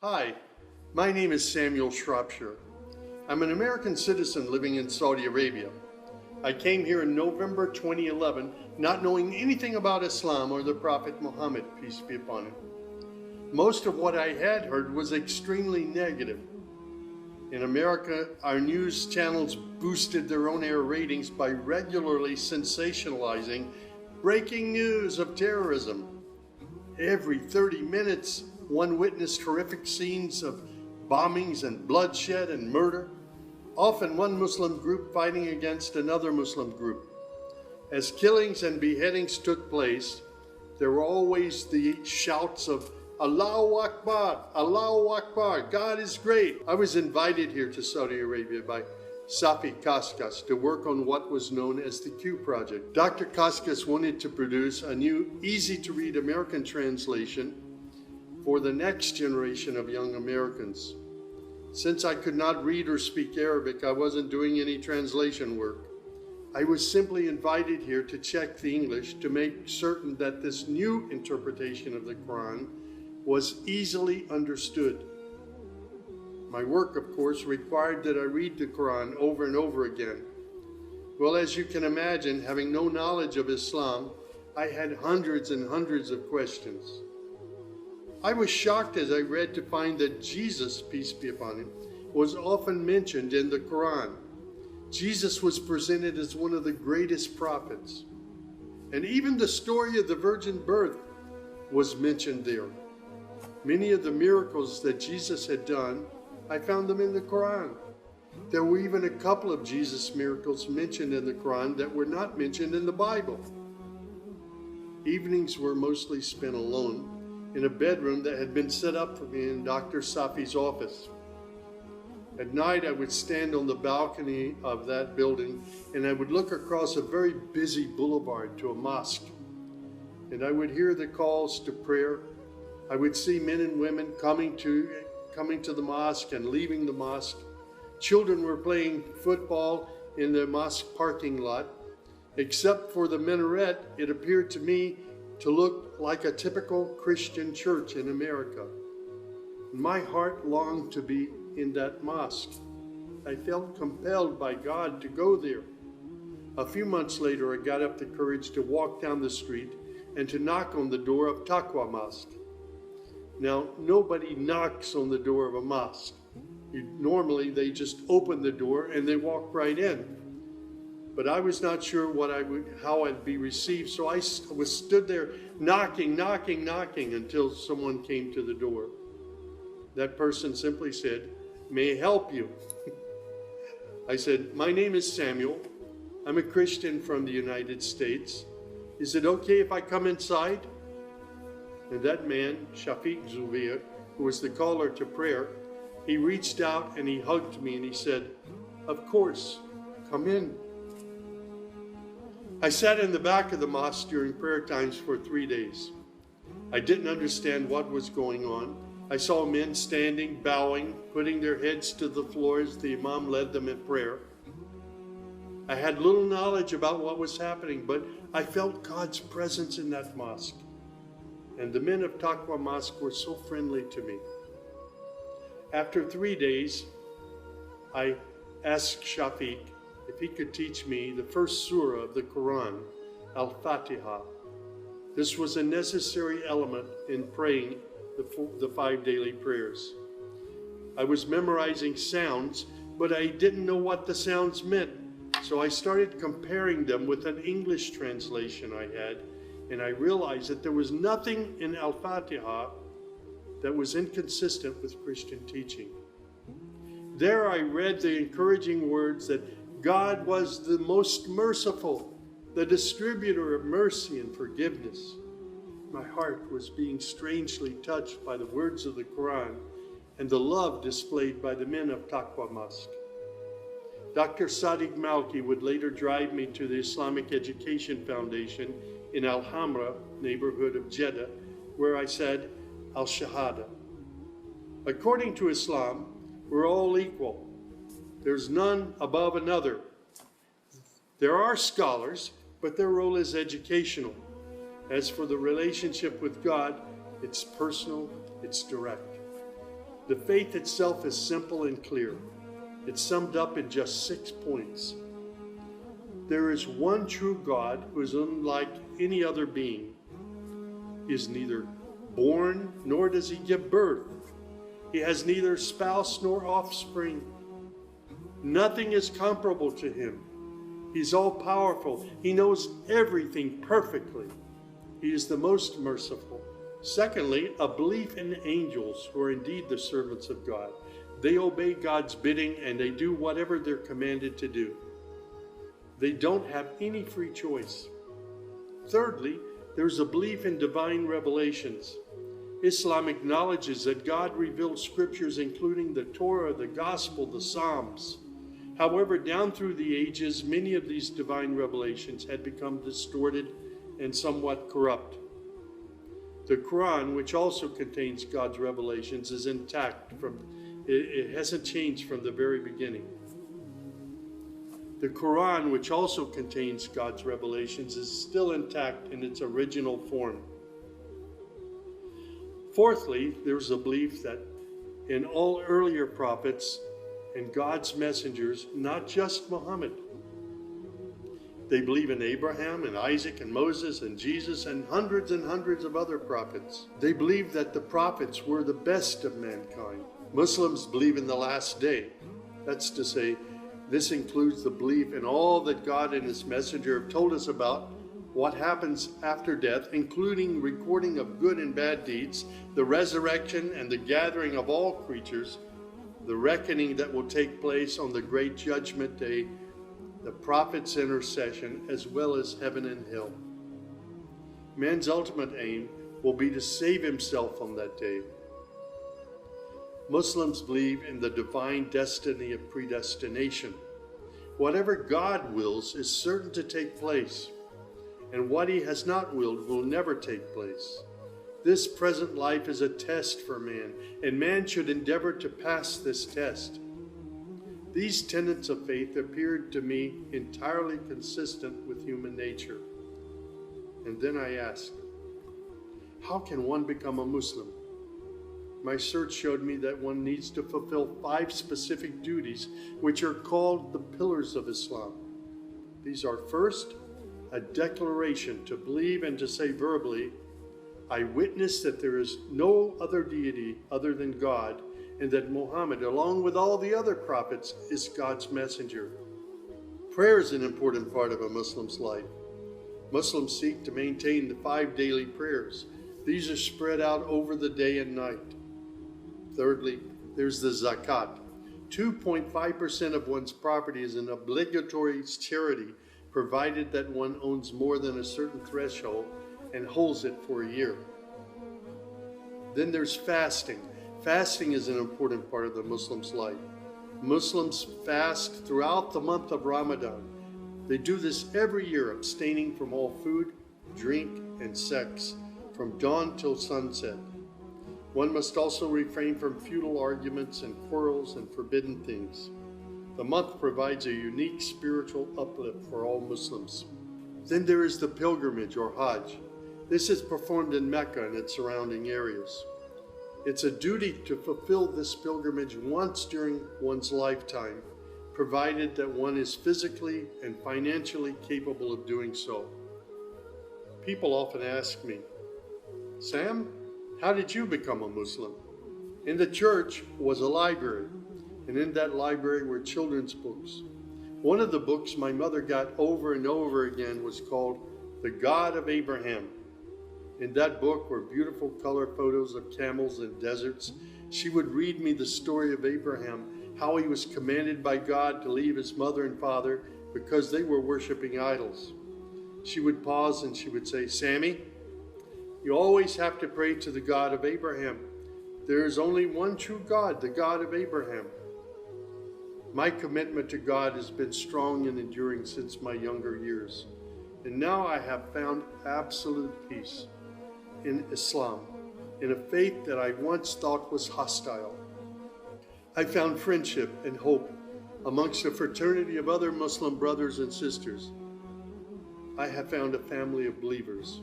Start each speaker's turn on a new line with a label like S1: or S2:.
S1: Hi, my name is Samuel Shropshire. I'm an American citizen living in Saudi Arabia. I came here in November 2011, not knowing anything about Islam or the Prophet Muhammad, peace be upon him. Most of what I had heard was extremely negative. In America, our news channels boosted their on-air ratings by regularly sensationalizing breaking news of terrorism. Every 30 minutes, one witnessed horrific scenes of bombings and bloodshed and murder, often one Muslim group fighting against another Muslim group. As killings and beheadings took place, there were always the shouts of Allahu Akbar, Allahu Akbar, God is great. I was invited here to Saudi Arabia by Safi Kaskas to work on what was known as the Q Project. Dr. Kaskas wanted to produce a new, easy-to-read American translation for the next generation of young Americans. Since I could not read or speak Arabic, I wasn't doing any translation work. I was simply invited here to check the English to make certain that this new interpretation of the Quran was easily understood. My work, of course, required that I read the Quran over and over again. Well, as you can imagine, having no knowledge of Islam, I had hundreds and hundreds of questions. I was shocked as I read to find that Jesus, peace be upon him, was often mentioned in the Quran. Jesus was presented as one of the greatest prophets. And even the story of the virgin birth was mentioned there. Many of the miracles that Jesus had done, I found them in the Quran. There were even a couple of Jesus miracles mentioned in the Quran that were not mentioned in the Bible. Evenings were mostly spent alone in a bedroom that had been set up for me in Dr. Safi's office. At night, I would stand on the balcony of that building and I would look across a very busy boulevard to a mosque. And I would hear the calls to prayer. I would see men and women coming to the mosque and leaving the mosque. Children were playing football in the mosque parking lot. Except for the minaret, it appeared to me to look like a typical Christian church in America. My heart longed to be in that mosque. I felt compelled by God to go there. A few months later, I got up the courage to walk down the street and to knock on the door of Taqwa Mosque. Now, nobody knocks on the door of a mosque. Normally, they just open the door and they walk right in. But I was not sure how I'd be received, so I stood there knocking until someone came to the door. That person simply said, "May I help you?" I said, "My name is Samuel. I'm a Christian from the United States. Is it okay if I come inside?" And that man, Shafiq Zubair, who was the caller to prayer, he reached out and he hugged me and he said, "Of course, come in." I sat in the back of the mosque during prayer times for 3 days. I didn't understand what was going on. I saw men standing, bowing, putting their heads to the floor as the imam led them in prayer. I had little knowledge about what was happening, but I felt God's presence in that mosque. And the men of Taqwa Mosque were so friendly to me. After 3 days, I asked Shafiq if he could teach me the first surah of the Quran, Al-Fatiha. This was a necessary element in praying the 5 daily prayers. I was memorizing sounds, but I didn't know what the sounds meant. So I started comparing them with an English translation I had, and I realized that there was nothing in Al-Fatiha that was inconsistent with Christian teaching. There I read the encouraging words that God was the most merciful, the distributor of mercy and forgiveness. My heart was being strangely touched by the words of the Quran and the love displayed by the men of Taqwa Mosque. Dr. Sadiq Malki would later drive me to the Islamic Education Foundation in Al-Hamra neighborhood of Jeddah, where I said Al-Shahada. According to Islam, we're all equal. There's none above another. There are scholars, but their role is educational. As for the relationship with God, it's personal, it's direct. The faith itself is simple and clear. It's summed up in just 6 points. There is one true God who is unlike any other being. He is neither born nor does he give birth. He has neither spouse nor offspring. Nothing is comparable to him. He's all powerful. He knows everything perfectly. He is the most merciful. Secondly, a belief in angels who are indeed the servants of God. They obey God's bidding and they do whatever they're commanded to do. They don't have any free choice. Thirdly, there's a belief in divine revelations. Islam acknowledges that God revealed scriptures including the Torah, the Gospel, the Psalms. However, down through the ages, many of these divine revelations had become distorted and somewhat corrupt. The Quran, which also contains God's revelations, is intact. It hasn't changed from the very beginning. The Quran, which also contains God's revelations, is still intact in its original form. Fourthly, there's a belief that in all earlier prophets and God's messengers, not just Muhammad. They believe in Abraham and Isaac and Moses and Jesus and hundreds of other prophets. They believe that the prophets were the best of mankind. Muslims believe in the last day. That's to say, this includes the belief in all that God and his messenger have told us about what happens after death, including recording of good and bad deeds, the resurrection and the gathering of all creatures, the reckoning that will take place on the great judgment day, the prophet's intercession, as well as heaven and hell. Man's ultimate aim will be to save himself on that day. Muslims believe in the divine destiny of predestination. Whatever God wills is certain to take place, and what he has not willed will never take place. This present life is a test for man, and man should endeavor to pass this test. These tenets of faith appeared to me entirely consistent with human nature. And then I asked, how can one become a Muslim? My search showed me that one needs to fulfill 5 specific duties, which are called the pillars of Islam. These are: first, a declaration to believe and to say verbally, I witness that there is no other deity other than God, and that Muhammad, along with all the other prophets, is God's messenger. Prayer is an important part of a Muslim's life. Muslims seek to maintain the 5 daily prayers. These are spread out over the day and night. Thirdly, there's the zakat. 2.5% of one's property is an obligatory charity, provided that one owns more than a certain threshold and holds it for a year. Then there's fasting. Fasting is an important part of the Muslim's life. Muslims fast throughout the month of Ramadan. They do this every year, abstaining from all food, drink, and sex, from dawn till sunset. One must also refrain from futile arguments and quarrels and forbidden things. The month provides a unique spiritual uplift for all Muslims. Then there is the pilgrimage or Hajj. This is performed in Mecca and its surrounding areas. It's a duty to fulfill this pilgrimage once during one's lifetime, provided that one is physically and financially capable of doing so. People often ask me, Sam, how did you become a Muslim? In the church was a library, and in that library were children's books. One of the books my mother got over and over again was called The God of Abraham. In that book were beautiful color photos of camels and deserts. She would read me the story of Abraham, how he was commanded by God to leave his mother and father because they were worshiping idols. She would pause and she would say, Sammy, you always have to pray to the God of Abraham. There is only one true God, the God of Abraham. My commitment to God has been strong and enduring since my younger years. And now I have found absolute peace in Islam, in a faith that I once thought was hostile. I found friendship and hope amongst a fraternity of other Muslim brothers and sisters. I have found a family of believers.